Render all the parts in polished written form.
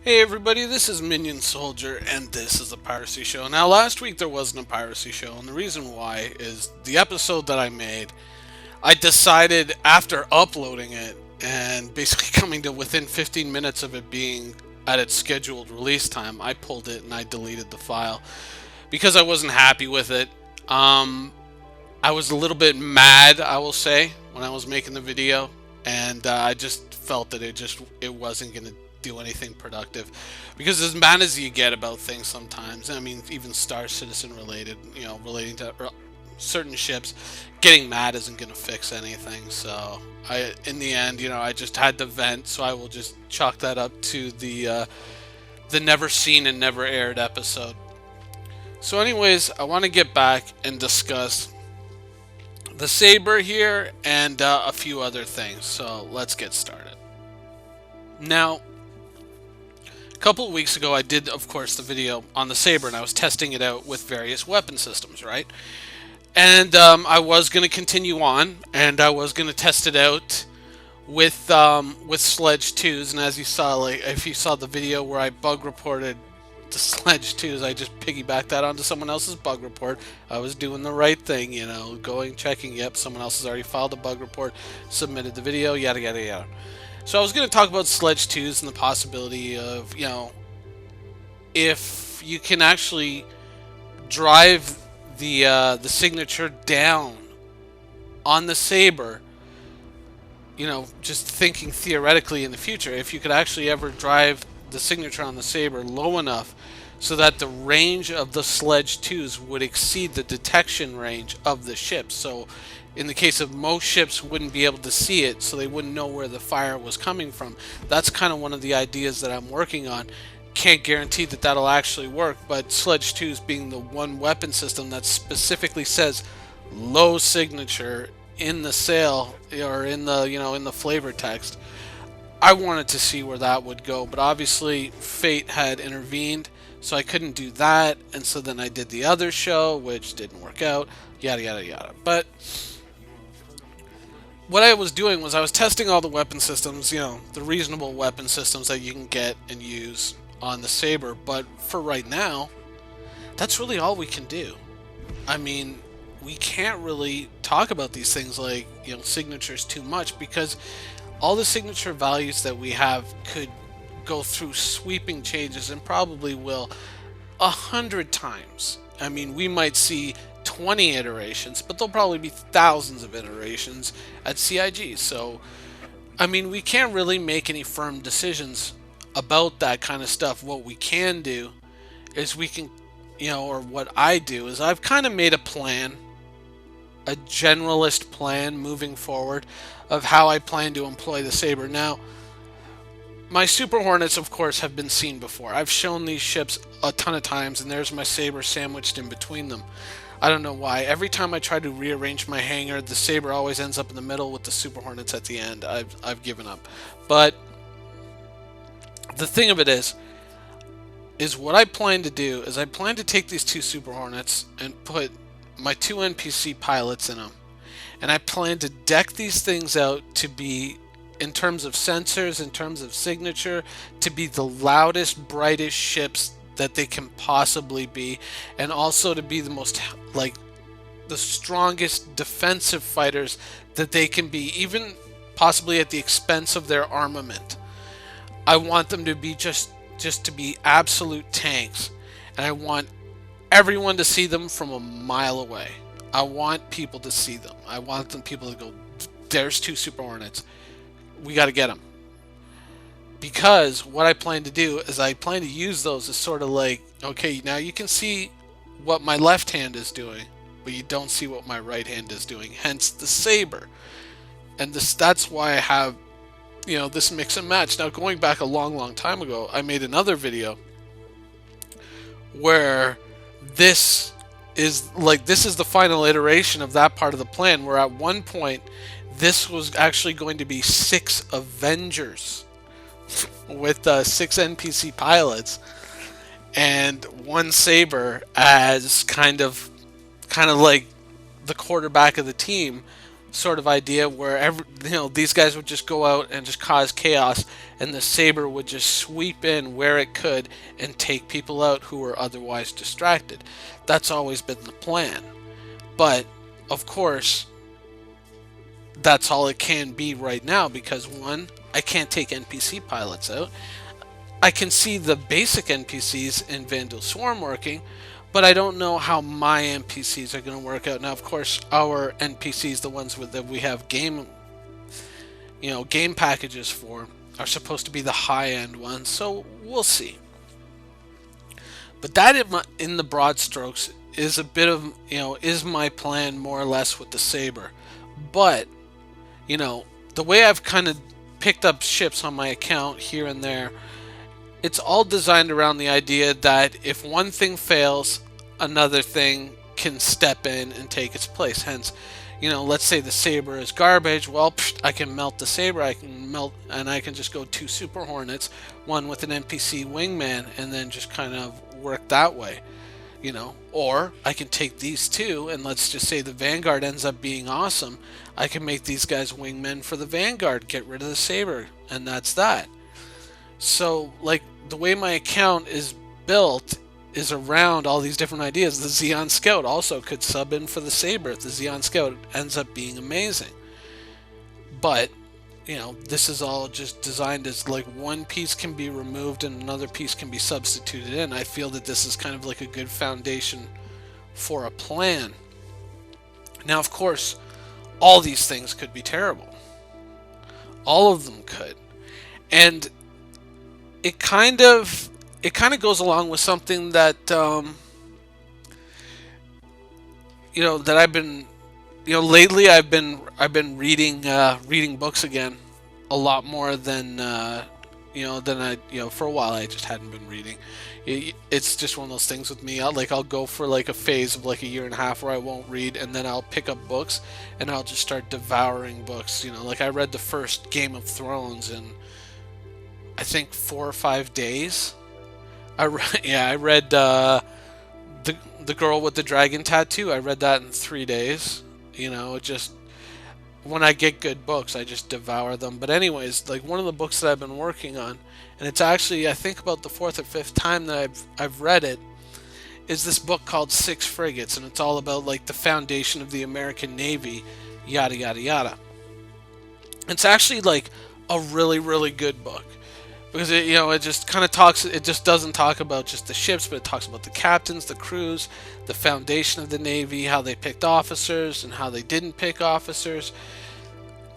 Hey everybody, this is Minion Soldier, and this is the Piracy Show. Now, last week there wasn't a Piracy Show, and the reason why is the episode that I made, I decided after uploading it and basically coming to within 15 minutes of it being at its scheduled release time, I pulled it and I deleted the file because I wasn't happy with it. Um, I was a little bit mad, I will say, when I was making the video, and I just felt that it wasn't going to do anything productive, because as mad as you get about things sometimes, I mean, even Star Citizen related, relating to certain ships, getting mad isn't going to fix anything. So in the end, I just had to vent. So I will just chalk that up to the never seen and never aired episode. So, anyways, I want to get back and discuss the Saber here and a few other things. So let's get started. Now, a couple of weeks ago, I did, of course, the video on the Saber, and I was testing it out with various weapon systems, right? And I was going to continue on, and I was going to test it out with Sledge 2s. And as you saw, like if you saw the video where I bug reported the Sledge 2s, I just piggybacked that onto someone else's bug report. I was doing the right thing, going, checking, yep, someone else has already filed a bug report, submitted the video, yada, yada, yada. So I was going to talk about Sledge 2s and the possibility of, if you can actually drive the signature down on the Saber, just thinking theoretically in the future, if you could actually ever drive the signature on the Saber low enough so that the range of the Sledge 2s would exceed the detection range of the ship. So in the case of most ships wouldn't be able to see it, so they wouldn't know where the fire was coming from. That's kind of one of the ideas that I'm working on. Can't guarantee that that'll actually work, but Sledge 2s being the one weapon system that specifically says low signature in the sail, or in the in the flavor text, I wanted to see where that would go. But obviously fate had intervened, so I couldn't do that, and so then I did the other show, which didn't work out, yada yada yada. But what I was doing was I was testing all the weapon systems, the reasonable weapon systems that you can get and use on the Saber. But for right now, that's really all we can do. I mean, we can't really talk about these things like, signatures too much, because all the signature values that we have could go through sweeping changes, and probably will 100 times. I mean, we might see 20 iterations, but there'll probably be thousands of iterations at CIG. So, I mean, we can't really make any firm decisions about that kind of stuff. What we can do is we can, or what I do is I've kind of made a plan, a generalist plan moving forward of how I plan to employ the Saber. Now, my Super Hornets, of course, have been seen before. I've shown these ships a ton of times, and there's my Saber sandwiched in between them. I don't know why. Every time I try to rearrange my hangar, the Saber always ends up in the middle with the Super Hornets at the end. I've given up. But the thing of it is what I plan to do is I plan to take these two Super Hornets and put my two NPC pilots in them. And I plan to deck these things out to be, in terms of sensors, in terms of signature, to be the loudest, brightest ships that they can possibly be, and also to be the most, like, the strongest defensive fighters that they can be, even possibly at the expense of their armament. I want them to be just to be absolute tanks, and I want everyone to see them from a mile away. I want people to see them. I want people to go, there's two Super Hornets. We got to get them. Because what I plan to do is I plan to use those as sort of like, okay, now you can see what my left hand is doing, but you don't see what my right hand is doing. Hence the Saber. And that's why I have, this mix and match. Now, going back a long, long time ago, I made another video where this is the final iteration of that part of the plan, where at one point this was actually going to be 6 Avengers with 6 NPC pilots and 1 Saber as kind of like the quarterback of the team, sort of idea where these guys would just go out and just cause chaos, and the saber would just sweep in where it could and take people out who were otherwise distracted. That's always been the plan. But of course, that's all it can be right now because one, I can't take NPC pilots out. I can see the basic NPCs in Vandal Swarm working, but I don't know how my NPCs are going to work out. Now, of course, our NPCs, the ones that we have game packages for, are supposed to be the high-end ones, so we'll see. But that, in the broad strokes, is a bit of, is my plan more or less with the Saber. But, the way I've kind of picked up ships on my account here and there, it's all designed around the idea that if one thing fails, another thing can step in and take its place. Hence, let's say the Saber is garbage. Well, I can melt the Saber. I can just go 2 Super Hornets, one with an NPC wingman, and then just kind of work that way. Or I can take these two, and let's just say the Vanguard ends up being awesome. I can make these guys wingmen for the Vanguard, get rid of the Saber, and that's that. So, like, the way my account is built is around all these different ideas. The Xeon Scout also could sub in for the Saber if the Xeon Scout ends up being amazing. But, this is all just designed as, like, one piece can be removed and another piece can be substituted in. I feel that this is kind of like a good foundation for a plan. Now, of course, all these things could be terrible. All of them could. And it kind of goes along with something that that I've been lately I've been reading books again a lot more than for a while I just hadn't been reading. It's just one of those things with me. I'll go for like a phase of like a year and a half where I won't read, and then I'll pick up books and I'll just start devouring books. Like I read the first Game of Thrones in I think 4 or 5 days. I read the Girl with the Dragon Tattoo. I read that in 3 days. Just when I get good books, I just devour them. But anyways, like one of the books that I've been working on, and it's actually I think about the 4th or 5th time that I've read it, is this book called 6 Frigates, and it's all about like the foundation of the American Navy, yada yada yada. It's actually like a really really good book. Because it just kind of talks. It just doesn't talk about just the ships, but it talks about the captains, the crews, the foundation of the Navy, how they picked officers and how they didn't pick officers.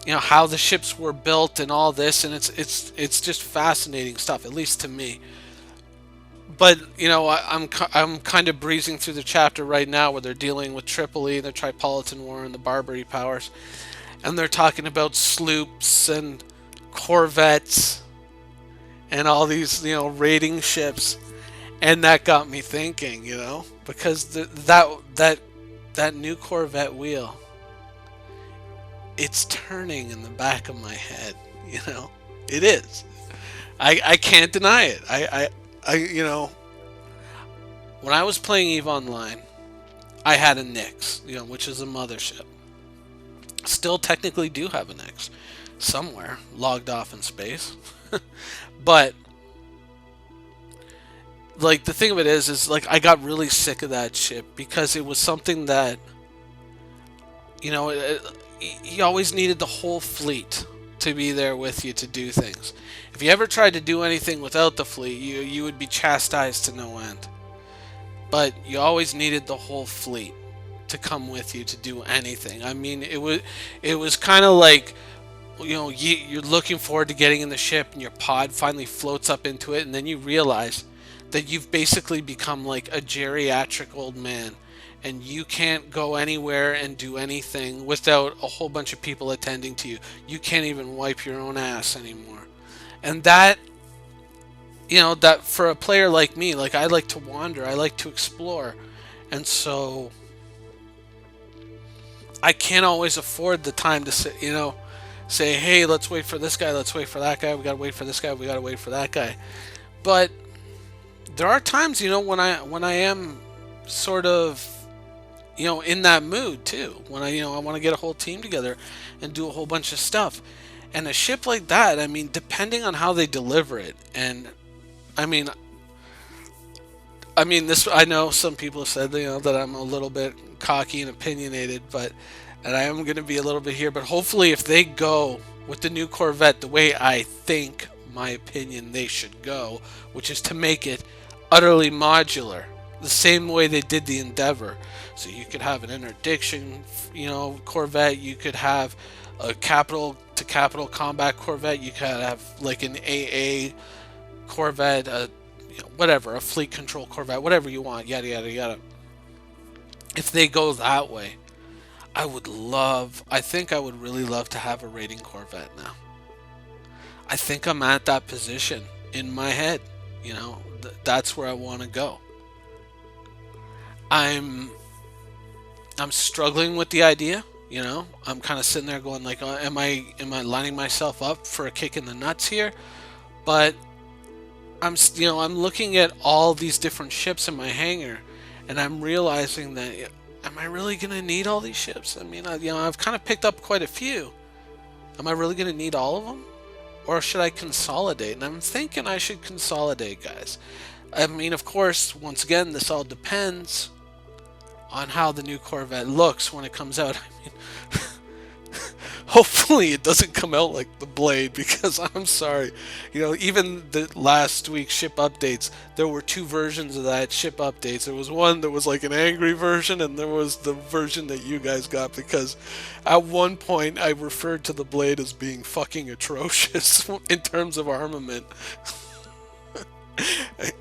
How the ships were built and all this, and it's just fascinating stuff, at least to me. But I'm kind of breezing through the chapter right now where they're dealing with Tripoli, the Tripolitan War, and the Barbary Powers, and they're talking about sloops and corvettes and all these, raiding ships, and that got me thinking, because that new Corvette wheel, it's turning in the back of my head, it is. I can't deny it. I when I was playing EVE Online, I had a Nyx, which is a mothership. Still technically do have a Nyx somewhere logged off in space. But like the thing of it is like I got really sick of that ship because it was something that you always needed the whole fleet to be there with you to do things. If you ever tried to do anything without the fleet, you would be chastised to no end. But you always needed the whole fleet to come with you to do anything. I mean, it was kind of like, you're looking forward to getting in the ship and your pod finally floats up into it, and then you realize that you've basically become like a geriatric old man and you can't go anywhere and do anything without a whole bunch of people attending to you. You can't even wipe your own ass anymore. And that, that for a player like me, like I like to wander, I like to explore, and so I can't always afford the time to sit, say, hey, let's wait for this guy, let's wait for that guy, we gotta wait for this guy, we gotta wait for that guy. But there are times, when I am sort of in that mood too. When I want to get a whole team together and do a whole bunch of stuff. And a ship like that, I mean, depending on how they deliver it, and I mean, this. I know some people have said that I'm a little bit cocky and opinionated, and I am going to be a little bit here. But hopefully, if they go with the new Corvette the way I think, my opinion, they should go, which is to make it utterly modular, the same way they did the Endeavor. So you could have an interdiction, Corvette. You could have a capital to capital combat Corvette. You could have like an AA Corvette, whatever, a fleet control Corvette, whatever you want, yada yada yada. If they go that way, I think I would really love to have a raiding Corvette now. I think I'm at that position in my head. That's where I want to go. I'm struggling with the idea. I'm kind of sitting there going like, am I lining myself up for a kick in the nuts here? But I'm looking at all these different ships in my hangar, and I'm realizing that, am I really gonna need all these ships? I mean, I've kind of picked up quite a few. Am I really gonna need all of them, or should I consolidate? And I'm thinking I should consolidate, guys. I mean, of course, once again, this all depends on how the new Corvette looks when it comes out. I mean, hopefully it doesn't come out like the Blade, because I'm sorry, even the last week's ship updates, there were two versions of that ship updates. There was one that was like an angry version, and there was the version that you guys got, because at one point I referred to the Blade as being fucking atrocious in terms of armament.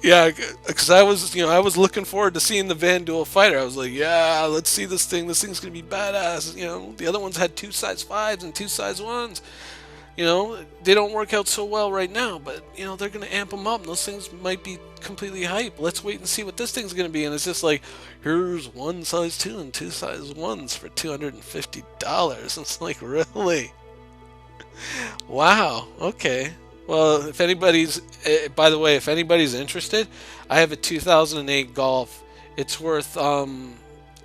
Yeah, because I was looking forward to seeing the Vanduul fighter. I was like, yeah, let's see this thing. This thing's gonna be badass. The other ones had 2 size 5s and 2 size 1s. They don't work out so well right now, but they're gonna amp them up, and those things might be completely hype. Let's wait and see what this thing's gonna be. And it's just like, here's 1 size 2 and 2 size 1s for $250. It's like, really? Wow. Okay. Well, if anybody's, by the way, if anybody's interested, I have a 2008 Golf. It's worth like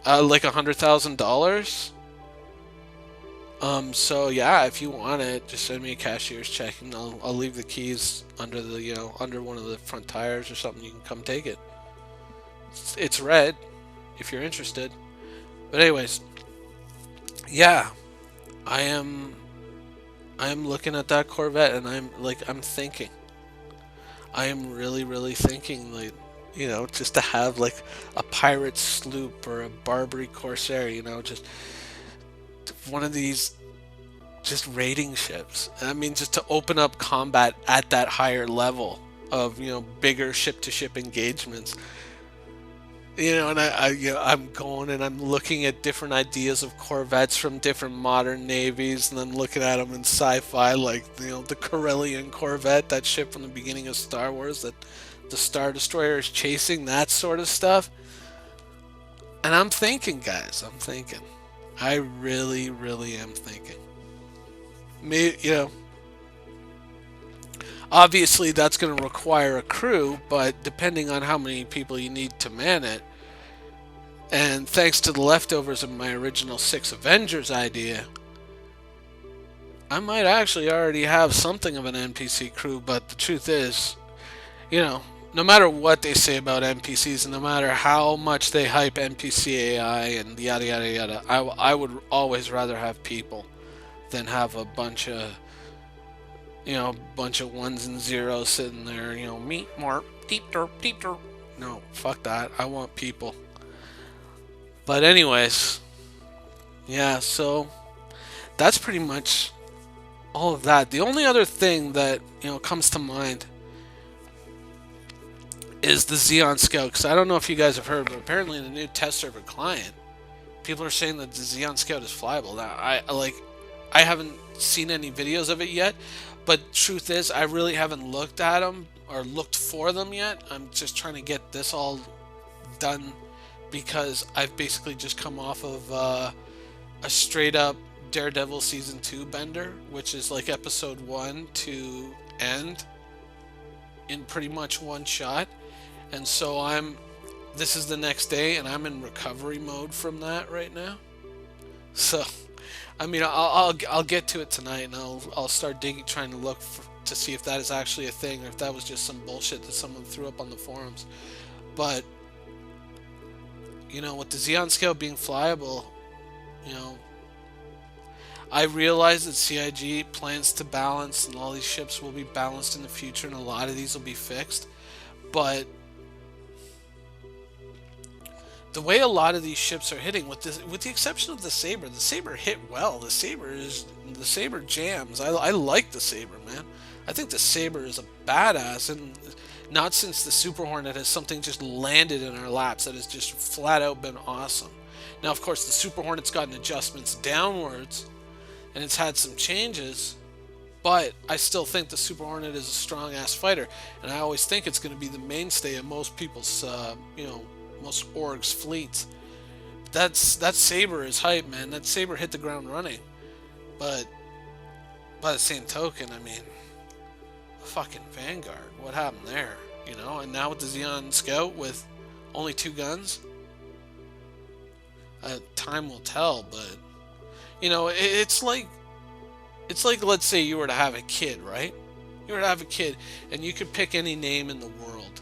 $100,000. So yeah, if you want it, just send me a cashier's check, and I'll leave the keys under the under one of the front tires or something. You can come take it. It's red, if you're interested. But anyways, yeah, I am looking at that Corvette, and I'm thinking. I am really, really thinking, like, just to have like a pirate sloop or a Barbary Corsair, just one of these just raiding ships. I mean, just to open up combat at that higher level of, bigger ship-to-ship engagements. And I'm going and I'm looking at different ideas of Corvettes from different modern navies, and then looking at them in sci-fi, like, the Corellian Corvette, that ship from the beginning of Star Wars that the Star Destroyer is chasing, that sort of stuff. And I'm thinking, guys, I really, really am thinking. Obviously that's going to require a crew, but depending on how many people you need to man it, and thanks to the leftovers of my original 6 Avengers idea, I might actually already have something of an NPC crew. But the truth is, no matter what they say about NPCs, and no matter how much they hype NPC AI and yada yada yada, I would always rather have people than have a bunch of ones and zeros sitting there, meat more deep derp deep derp. No, fuck that. I want people. But anyways, yeah, so that's pretty much all of that. The only other thing that comes to mind is the Xeon Scout, because I don't know if you guys have heard, but apparently in the new test server client, people are saying that the Xeon Scout is flyable. Now, I haven't seen any videos of it yet, but truth is, I really haven't looked at them or looked for them yet. I'm just trying to get this all done, because I've basically just come off of a straight up Daredevil Season 2 bender, which is like episode 1 to end in pretty much one shot. And so I'm this is the next day, and I'm in recovery mode from that right now. So, I mean, I'll get to it tonight, and I'll start digging, trying to look to see if that is actually a thing, or if that was just some bullshit that someone threw up on the forums. But you know, with the Xeon scale being flyable, you know, I realize that CIG plans to balance, and all these ships will be balanced in the future, and a lot of these will be fixed. But the way a lot of these ships are hitting, with the exception of the Sabre hit well. The Sabre jams. I like the Sabre, man. I think the Sabre is a badass, and not since the Super Hornet has something just landed in our laps that has just flat out been awesome. Now, of course, the Super Hornet's gotten adjustments downwards, and it's had some changes, but I still think the Super Hornet is a strong-ass fighter, and I always think it's going to be the mainstay of most people's, most orgs' fleets. That Sabre is hype, man. That Sabre hit the ground running. But by the same token, I mean, fucking Vanguard, what happened there? You know, and now with the Xeon Scout with only 2 guns, time will tell. But you know, it's like let's say you were to have a kid, right? You were to have a kid, and you could pick any name in the world.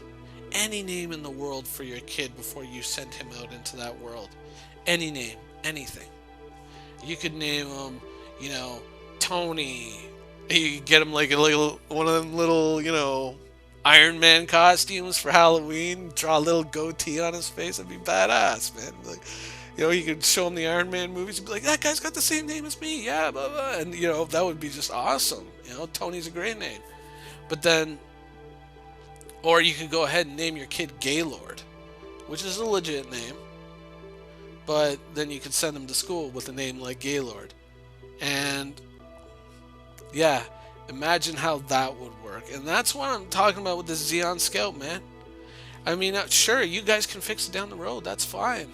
Any name in the world for your kid before you send him out into that world. Any name, anything. You could name him, you know, Tony. You could get him like one of them little, you know, Iron Man costumes for Halloween. Draw a little goatee on his face. That'd be badass, man. Like, you know, you could show him the Iron Man movies and be like, that guy's got the same name as me. Yeah, blah, blah. And, you know, that would be just awesome. You know, Tony's a great name. But then, or you could go ahead and name your kid Gaylord, which is a legit name. But then you could send him to school with a name like Gaylord. And yeah, imagine how that would work. And that's what I'm talking about with the Xeon Scout, man. I mean, sure, you guys can fix it down the road. That's fine.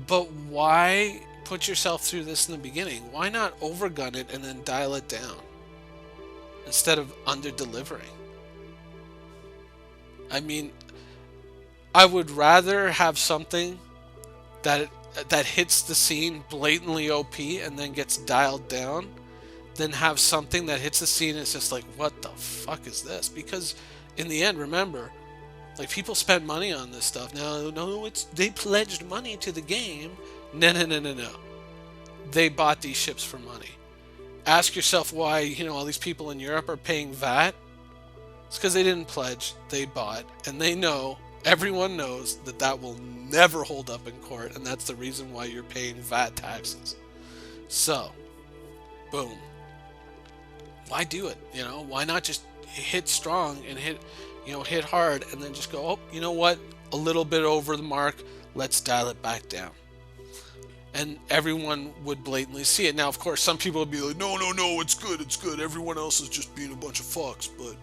But why put yourself through this in the beginning? Why not overgun it and then dial it down instead of under-delivering? I mean, I would rather have something that hits the scene blatantly OP and then gets dialed down than have something that hits the scene and it's just like, what the fuck is this? Because in the end, remember, like, people spend money on this stuff. Now, no, they pledged money to the game. No. They bought these ships for money. Ask yourself why, you know, all these people in Europe are paying VAT. It's because they didn't pledge, they bought, and they know, everyone knows that will never hold up in court, and that's the reason why you're paying VAT taxes. So, boom. Why do it? You know, why not just hit strong and hit hard, and then just go, oh, you know what? A little bit over the mark, let's dial it back down. And everyone would blatantly see it. Now, of course, some people would be like, no, it's good. Everyone else is just being a bunch of fucks, but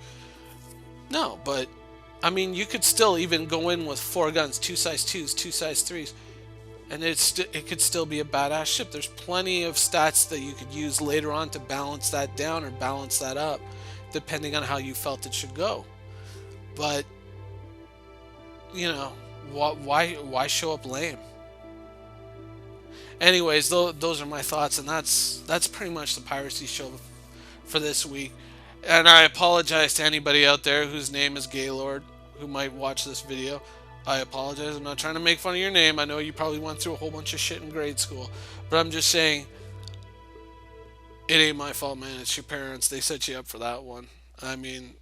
no, but I mean, you could still even go in with 4 guns, 2 size 2s, 2 size 3s, and it could still be a badass ship. There's plenty of stats that you could use later on to balance that down or balance that up, depending on how you felt it should go. But you know, why show up lame? Anyways, those are my thoughts, and that's pretty much the Piracy show for this week. And I apologize to anybody out there whose name is Gaylord who might watch this video. I apologize. I'm not trying to make fun of your name. I know you probably went through a whole bunch of shit in grade school, but I'm just saying, it ain't my fault, man. It's your parents. They set you up for that one. I mean,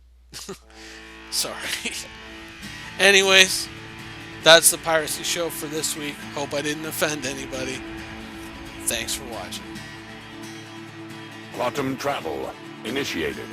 sorry. Anyways, that's the Piracy show for this week. Hope I didn't offend anybody. Thanks for watching. Quantum travel initiated.